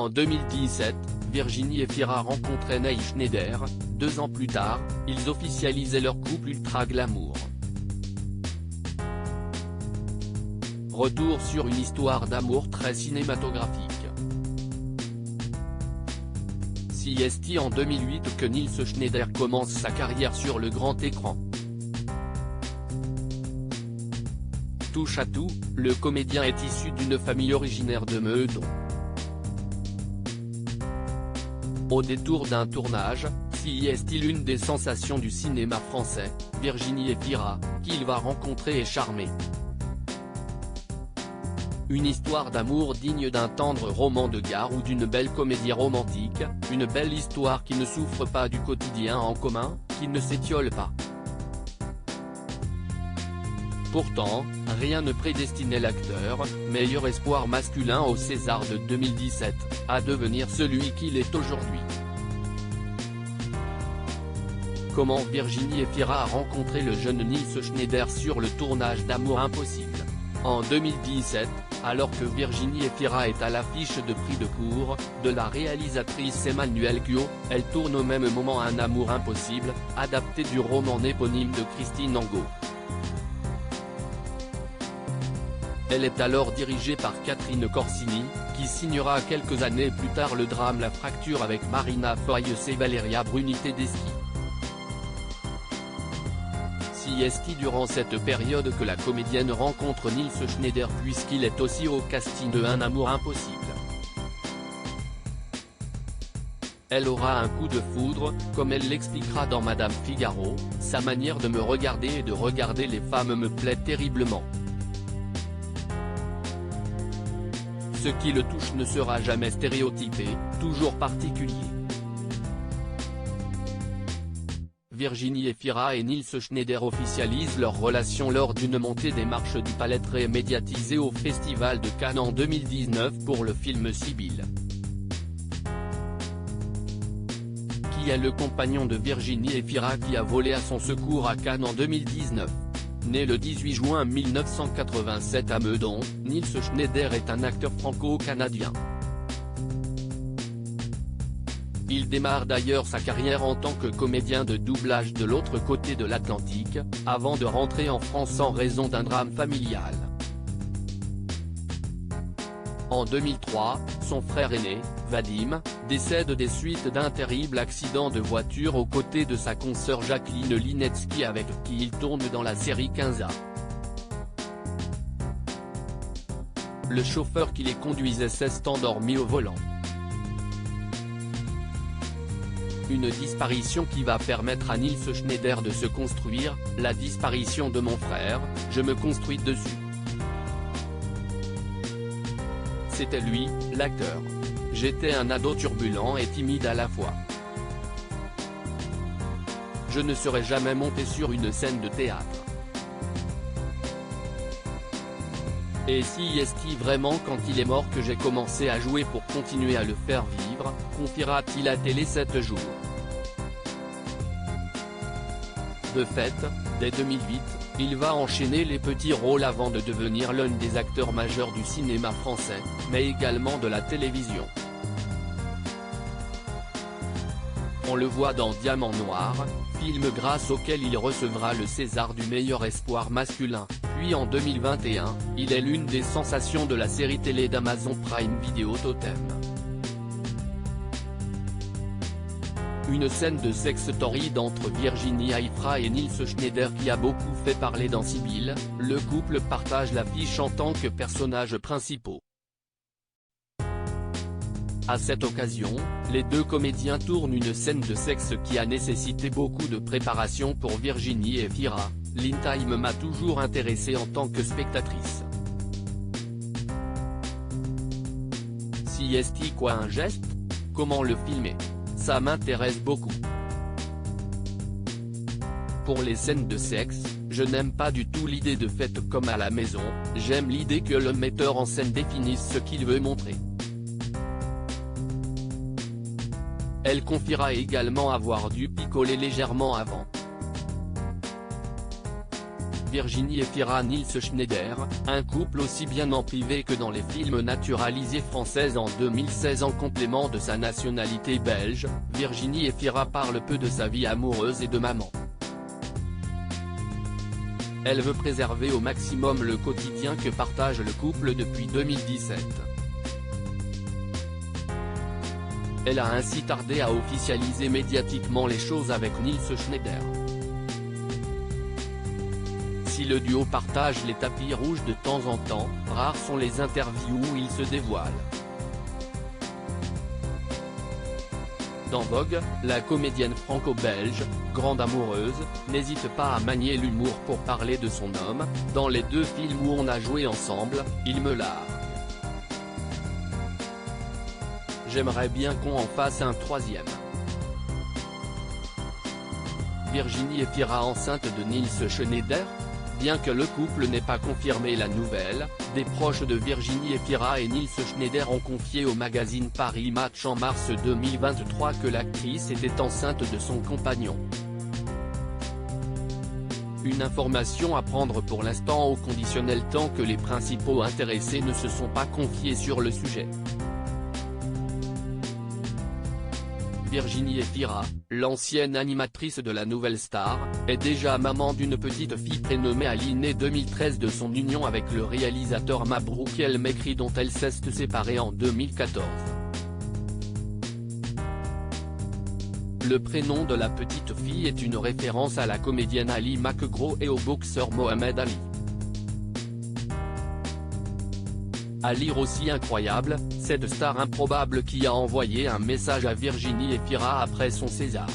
En 2017, Virginie Efira rencontrait Neil Schneider. 2 ans plus tard, ils officialisaient leur couple ultra glamour. Retour sur une histoire d'amour très cinématographique. C'est en 2008 que Nils Schneider commence sa carrière sur le grand écran. Touche à tout, le comédien est issu d'une famille originaire de Meudon. Au détour d'un tournage, c'est l'une des sensations du cinéma français, Virginie Efira, qu'il va rencontrer et charmer. Une histoire d'amour digne d'un tendre roman de gare ou d'une belle comédie romantique, une belle histoire qui ne souffre pas du quotidien en commun, qui ne s'étiole pas. Pourtant, rien ne prédestinait l'acteur, meilleur espoir masculin au César de 2017, à devenir celui qu'il est aujourd'hui. Comment Virginie Efira a rencontré le jeune Nils Schneider sur le tournage d'Amour Impossible. En 2017, alors que Virginie Efira est à l'affiche de Prix de cour, de la réalisatrice Emmanuelle Guiot, elle tourne au même moment Un Amour Impossible, adapté du roman éponyme de Christine Angot. Elle est alors dirigée par Catherine Corsini, qui signera quelques années plus tard le drame La Fracture avec Marina Foïs et Valeria Bruni Tedeschi. C'est durant cette période que la comédienne rencontre Nils Schneider puisqu'il est aussi au casting de Un Amour Impossible. Elle aura un coup de foudre, comme elle l'expliquera dans Madame Figaro, sa manière de me regarder et de regarder les femmes me plaît terriblement. Ce qui le touche ne sera jamais stéréotypé, toujours particulier. Virginie Efira et Nils Schneider officialisent leur relation lors d'une montée des marches du Palais très médiatisée au Festival de Cannes en 2019 pour le film Sibylle. Qui est le compagnon de Virginie Efira qui a volé à son secours à Cannes en 2019. Né le 18 juin 1987 à Meudon, Nils Schneider est un acteur franco-canadien. Il démarre d'ailleurs sa carrière en tant que comédien de doublage de l'autre côté de l'Atlantique, avant de rentrer en France en raison d'un drame familial. En 2003, son frère aîné, Vadim, décède des suites d'un terrible accident de voiture aux côtés de sa consoeur Jacqueline Linetsky avec qui il tourne dans la série 15A. Le chauffeur qui les conduisait s'est endormi au volant. Une disparition qui va permettre à Nils Schneider de se construire, la disparition de mon frère, je me construis dessus. C'était lui, l'acteur. J'étais un ado turbulent et timide à la fois. Je ne serais jamais monté sur une scène de théâtre. Et si est-il vraiment quand il est mort que j'ai commencé à jouer pour continuer à le faire vivre, confiera-t-il à Télé 7 jours. De fait, dès 2008, il va enchaîner les petits rôles avant de devenir l'un des acteurs majeurs du cinéma français, mais également de la télévision. On le voit dans Diamant Noir, film grâce auquel il recevra le César du meilleur espoir masculin, puis en 2021, il est l'une des sensations de la série télé d'Amazon Prime Video Totem. Une scène de sexe torride entre Virginie Efira et Nils Schneider qui a beaucoup fait parler dans Sibylle, le couple partage l'affiche en tant que personnages principaux. À cette occasion, les deux comédiens tournent une scène de sexe qui a nécessité beaucoup de préparation pour Virginie Efira. L'intime m'a toujours intéressé en tant que spectatrice. Si est-il quoi un geste? Comment le filmer? Ça m'intéresse beaucoup. Pour les scènes de sexe, je n'aime pas du tout l'idée de fête comme à la maison, j'aime l'idée que le metteur en scène définisse ce qu'il veut montrer. Elle confiera également avoir dû picoler légèrement avant. Virginie Efira Nils Schneider, un couple aussi bien en privé que dans les films naturalisés français en 2016 en complément de sa nationalité belge, Virginie Efira parle peu de sa vie amoureuse et de maman. Elle veut préserver au maximum le quotidien que partage le couple depuis 2017. Elle a ainsi tardé à officialiser médiatiquement les choses avec Nils Schneider. Si le duo partage les tapis rouges de temps en temps, rares sont les interviews où ils se dévoilent. Dans Vogue, la comédienne franco-belge, grande amoureuse, n'hésite pas à manier l'humour pour parler de son homme. Dans les 2 films où on a joué ensemble, il me largue. J'aimerais bien qu'on en fasse un 3e. Virginie Efira enceinte de Nils Schneider? Bien que le couple n'ait pas confirmé la nouvelle, des proches de Virginie Efira et Nils Schneider ont confié au magazine Paris Match en mars 2023 que l'actrice était enceinte de son compagnon. Une information à prendre pour l'instant au conditionnel tant que les principaux intéressés ne se sont pas confiés sur le sujet. Virginie Efira, l'ancienne animatrice de la Nouvelle Star, est déjà maman d'une petite fille prénommée Ali née 2013 de son union avec le réalisateur Mabrouk El Mekri dont elle s'est séparée en 2014. Le prénom de la petite fille est une référence à la comédienne Ali McGraw et au boxeur Mohamed Ali. À lire aussi incroyable, cette star improbable qui a envoyé un message à Virginie Efira après son César.